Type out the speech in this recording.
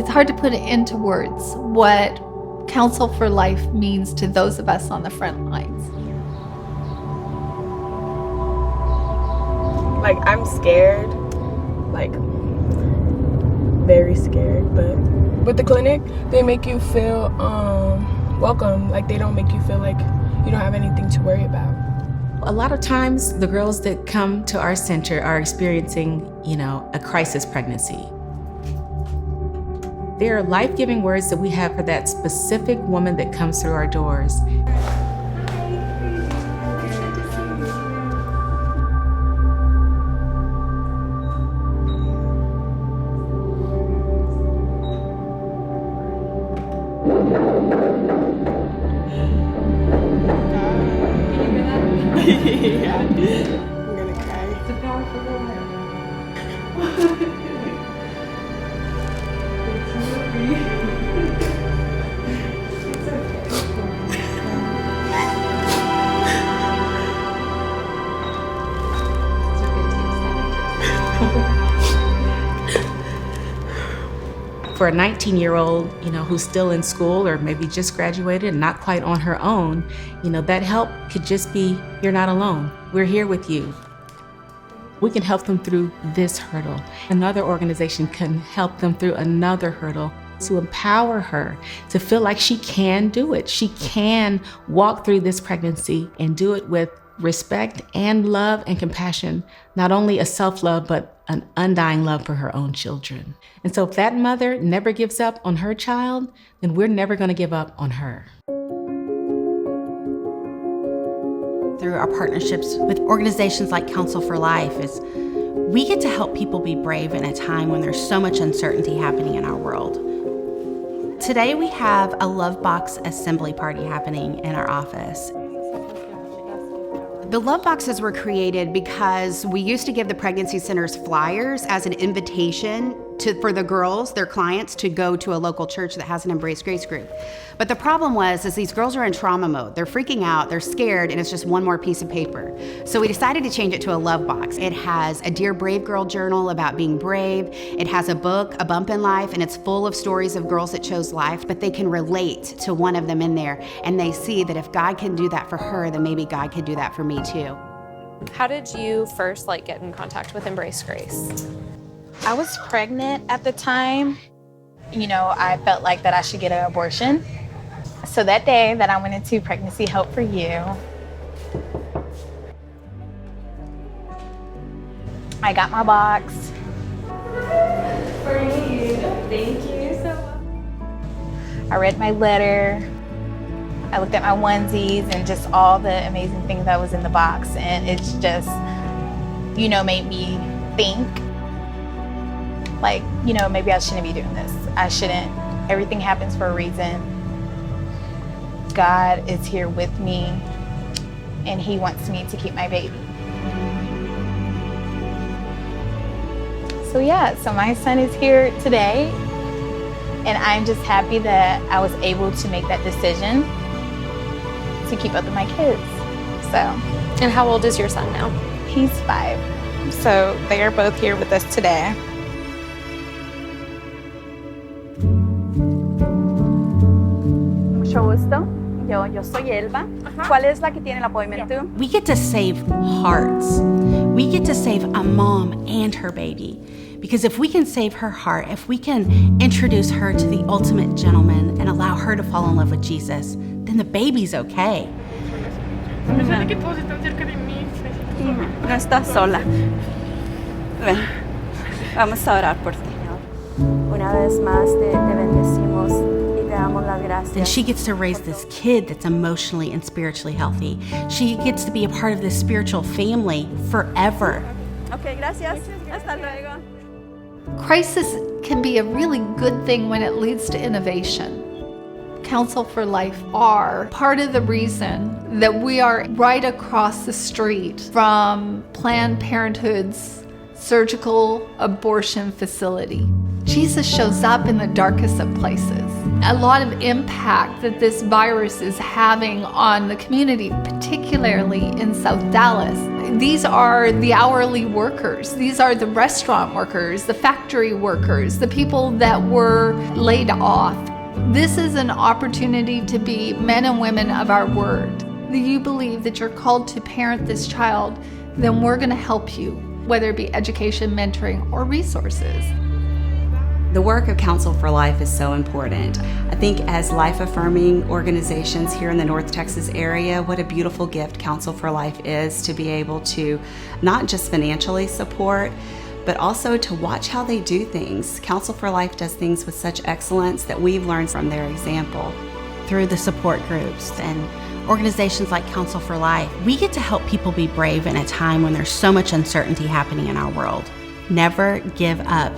It's hard to put it into words what Counsel for Life means to those of us on the front lines. Like, I'm scared, like, very scared, but with the clinic, they make you feel welcome. Like, they don't make you feel like you don't have anything to worry about. A lot of times, the girls that come to our center are experiencing, a crisis pregnancy. There are life-giving words that we have for that specific woman that comes through our doors. Yeah. I'm gonna cry. It's a powerful moment. For a 19-year-old, who's still in school or maybe just graduated and not quite on her own, that help could just be, you're not alone. We're here with you. We can help them through this hurdle. Another organization can help them through another hurdle to empower her to feel like she can do it. She can walk through this pregnancy and do it with respect and love and compassion, not only a self-love, but an undying love for her own children. And so if that mother never gives up on her child, then we're never going to give up on her. Through our partnerships with organizations like Counsel for Life, we get to help people be brave in a time when there's so much uncertainty happening in our world. Today we have a Love Box assembly party happening in our office. The Love Boxes were created because we used to give the pregnancy centers flyers as an invitation for the girls, their clients, to go to a local church that has an Embrace Grace group. But the problem is these girls are in trauma mode. They're freaking out, they're scared, and it's just one more piece of paper. So we decided to change it to a Love Box. It has a Dear Brave Girl journal about being brave. It has a book, A Bump in Life, and it's full of stories of girls that chose life, but they can relate to one of them in there, and they see that if God can do that for her, then maybe God could do that for me too. How did you first get in contact with Embrace Grace? I was pregnant at the time. I felt like that I should get an abortion. So that day that I went into Pregnancy Help for You, I got my box. For you. Thank you so much. I read my letter. I looked at my onesies and just all the amazing things that was in the box. And it's just, made me think, maybe I shouldn't be doing this. I shouldn't. Everything happens for a reason. God is here with me, and He wants me to keep my baby. So my son is here today, and I'm just happy that I was able to make that decision to keep up with my kids. And how old is your son now? He's 5. So they are both here with us today. Mucho gusto. Yo soy Elba. ¿Cuál es la que tiene el appointment? We get to save hearts. We get to save a mom and her baby. Because if we can save her heart, if we can introduce her to the ultimate gentleman and allow her to fall in love with Jesus, then the baby's okay. Me sale que todos están cerca de mí. No estás sola. Ven, vamos a orar por ti. Una vez más te bendecimos y te damos las gracias. Then she gets to raise this kid that's emotionally and spiritually healthy. She gets to be a part of this spiritual family forever. Okay, gracias. Hasta luego. Crisis can be a really good thing when it leads to innovation. Counsel for Life are part of the reason that we are right across the street from Planned Parenthood's surgical abortion facility. Jesus shows up in the darkest of places. A lot of impact that this virus is having on the community, particularly in South Dallas, These are the hourly workers. These are the restaurant workers, the factory workers, the people that were laid off. This is an opportunity to be men and women of our word. If you believe that you're called to parent this child, then we're going to help you, whether it be education, mentoring, or resources. The work of Counsel for Life is so important. I think as life-affirming organizations here in the North Texas area, what a beautiful gift Counsel for Life is to be able to not just financially support, but also to watch how they do things. Counsel for Life does things with such excellence that we've learned from their example. Through the support groups and organizations like Counsel for Life, we get to help people be brave in a time when there's so much uncertainty happening in our world. Never give up.